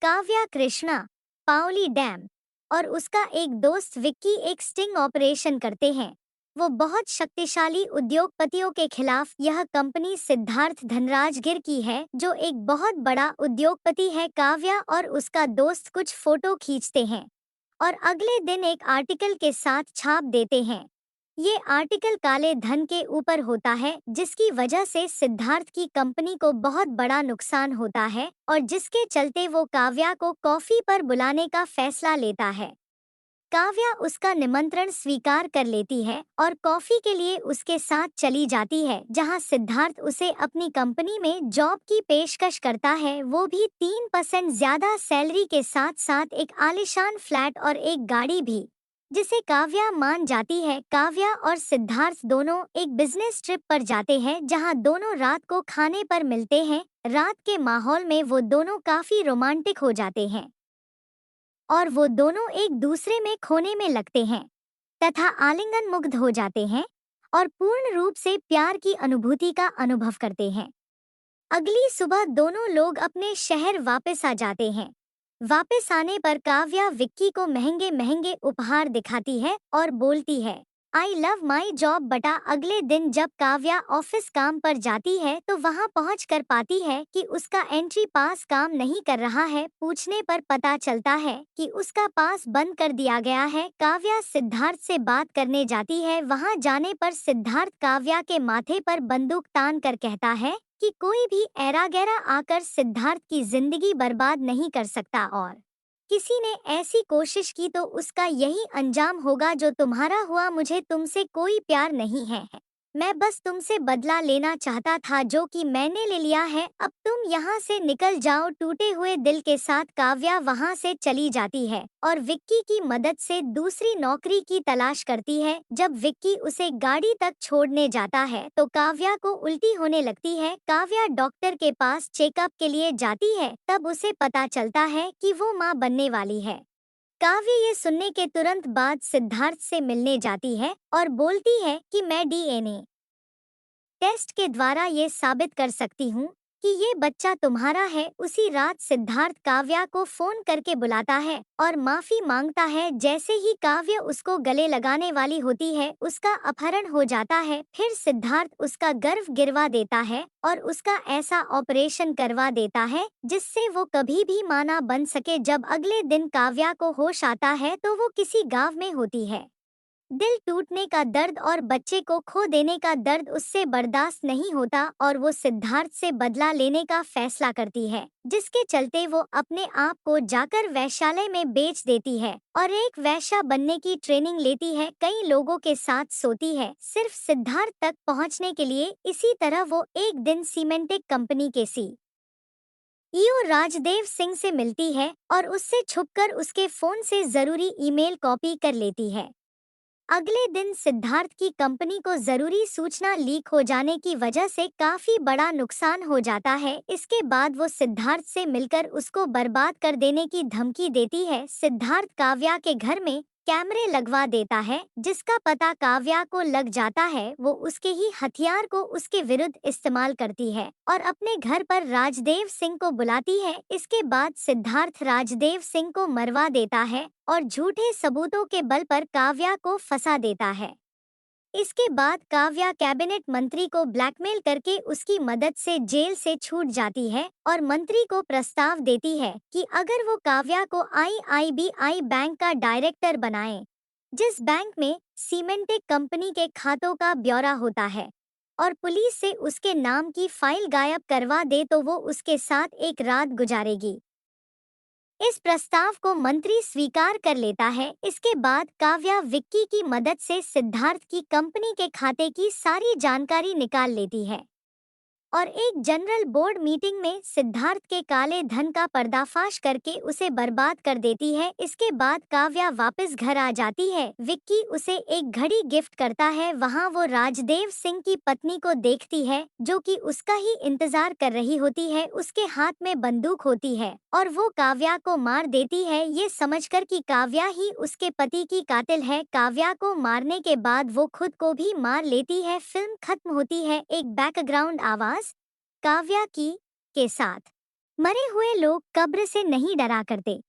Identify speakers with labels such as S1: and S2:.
S1: Kavya Krishna, Pauli dam और उसका एक दोस्त विक्की एक स्टिंग ऑपरेशन करते हैं। वो बहुत शक्तिशाली उद्योगपतियों के खिलाफ। यह कंपनी सिद्धार्थ धनराजगिर की है, जो एक बहुत बड़ा उद्योगपति है। काव्या और उसका दोस्त कुछ फोटो खींचते हैं और अगले दिन एक आर्टिकल के साथ छाप देते हैं। ये आर्टिकल काले धन के ऊपर होता है, जिसकी वजह से सिद्धार्थ की कंपनी को बहुत बड़ा नुकसान होता है और जिसके चलते वो काव्या को कॉफी पर बुलाने का फैसला लेता है। काव्या उसका निमंत्रण स्वीकार कर लेती है और कॉफी के लिए उसके साथ चली जाती है, जहां सिद्धार्थ उसे अपनी कंपनी में जॉब की पेशकश करता है, वो भी 3% ज्यादा सैलरी के साथ साथ एक आलीशान फ्लैट और एक गाड़ी भी, जिसे काव्या मान जाती है। काव्या और सिद्धार्थ दोनों एक बिजनेस ट्रिप पर जाते हैं, जहां दोनों रात को खाने पर मिलते हैं। रात के माहौल में वो दोनों काफी रोमांटिक हो जाते हैं और वो दोनों एक दूसरे में खोने में लगते हैं तथा आलिंगन मुग्ध हो जाते हैं और पूर्ण रूप से प्यार की अनुभूति का अनुभव करते हैं। अगली सुबह दोनों लोग अपने शहर वापस आ जाते हैं। वापस आने पर काव्या विक्की को महंगे महंगे उपहार दिखाती है और बोलती है, आई लव माई जॉब बटा। अगले दिन जब काव्या ऑफिस काम पर जाती है तो वहां पहुंच कर पाती है कि उसका एंट्री पास काम नहीं कर रहा है। पूछने पर पता चलता है कि उसका पास बंद कर दिया गया है। काव्या सिद्धार्थ से बात करने जाती है। वहां जाने पर सिद्धार्थ काव्या के माथे पर बंदूक तान कर कहता है कि कोई भी ऐरा गैरा आकर सिद्धार्थ की जिंदगी बर्बाद नहीं कर सकता और किसी ने ऐसी कोशिश की तो उसका यही अंजाम होगा जो तुम्हारा हुआ। मुझे तुमसे कोई प्यार नहीं है, मैं बस तुमसे बदला लेना चाहता था जो कि मैंने ले लिया है। अब तुम यहाँ से निकल जाओ। टूटे हुए दिल के साथ काव्या वहाँ से चली जाती है और विक्की की मदद से दूसरी नौकरी की तलाश करती है। जब विक्की उसे गाड़ी तक छोड़ने जाता है तो काव्या को उल्टी होने लगती है। काव्या डॉक्टर के पास चेकअप के लिए जाती है, तब उसे पता चलता है कि वो माँ बनने वाली है। काव्य ये सुनने के तुरंत बाद सिद्धार्थ से मिलने जाती है और बोलती है कि मैं डीएनए टेस्ट के द्वारा ये साबित कर सकती हूँ कि ये बच्चा तुम्हारा है। उसी रात सिद्धार्थ काव्या को फोन करके बुलाता है और माफी मांगता है। जैसे ही काव्य उसको गले लगाने वाली होती है, उसका अपहरण हो जाता है। फिर सिद्धार्थ उसका गर्व गिरवा देता है और उसका ऐसा ऑपरेशन करवा देता है जिससे वो कभी भी मां ना बन सके। जब अगले दिन काव्या को होश आता है तो वो किसी गांव में होती है। दिल टूटने का दर्द और बच्चे को खो देने का दर्द उससे बर्दाश्त नहीं होता और वो सिद्धार्थ से बदला लेने का फैसला करती है, जिसके चलते वो अपने आप को जाकर वैश्यालय में बेच देती है और एक वैश्या बनने की ट्रेनिंग लेती है। कई लोगों के साथ सोती है सिर्फ सिद्धार्थ तक पहुंचने के लिए। इसी तरह वो एक दिन सीमेंटिक कंपनी के ईओ राजदेव सिंह से मिलती है और उससे छुपकर उसके फोन से जरूरी ईमेल कॉपी कर लेती है। अगले दिन सिद्धार्थ की कंपनी को जरूरी सूचना लीक हो जाने की वजह से काफी बड़ा नुकसान हो जाता है। इसके बाद वो सिद्धार्थ से मिलकर उसको बर्बाद कर देने की धमकी देती है। सिद्धार्थ काव्या के घर में कैमरे लगवा देता है, जिसका पता काव्या को लग जाता है। वो उसके ही हथियार को उसके विरुद्ध इस्तेमाल करती है और अपने घर पर राजदेव सिंह को बुलाती है। इसके बाद सिद्धार्थ राजदेव सिंह को मरवा देता है और झूठे सबूतों के बल पर काव्या को फंसा देता है। इसके बाद काव्या कैबिनेट मंत्री को ब्लैकमेल करके उसकी मदद से जेल से छूट जाती है और मंत्री को प्रस्ताव देती है कि अगर वो काव्या को आईआईबीआई बैंक का डायरेक्टर बनाए, जिस बैंक में सीमेंटिक कंपनी के खातों का ब्यौरा होता है, और पुलिस से उसके नाम की फाइल गायब करवा दे तो वो उसके साथ एक रात गुजारेगी। इस प्रस्ताव को मंत्री स्वीकार कर लेता है। इसके बाद काव्या विक्की की मदद से सिद्धार्थ की कंपनी के खाते की सारी जानकारी निकाल लेती है और एक जनरल बोर्ड मीटिंग में सिद्धार्थ के काले धन का पर्दाफाश करके उसे बर्बाद कर देती है। इसके बाद काव्या वापस घर आ जाती है। विक्की उसे एक घड़ी गिफ्ट करता है। वहां वो राजदेव सिंह की पत्नी को देखती है, जो कि उसका ही इंतजार कर रही होती है। उसके हाथ में बंदूक होती है और वो काव्या को मार देती है, ये समझकर कि काव्या ही उसके पति की कातिल है। काव्या को मारने के बाद वो खुद को भी मार लेती है। फिल्म खत्म होती है एक बैकग्राउंड आवाज काव्या की के साथ। मरे हुए लोग कब्र से नहीं डरा करते,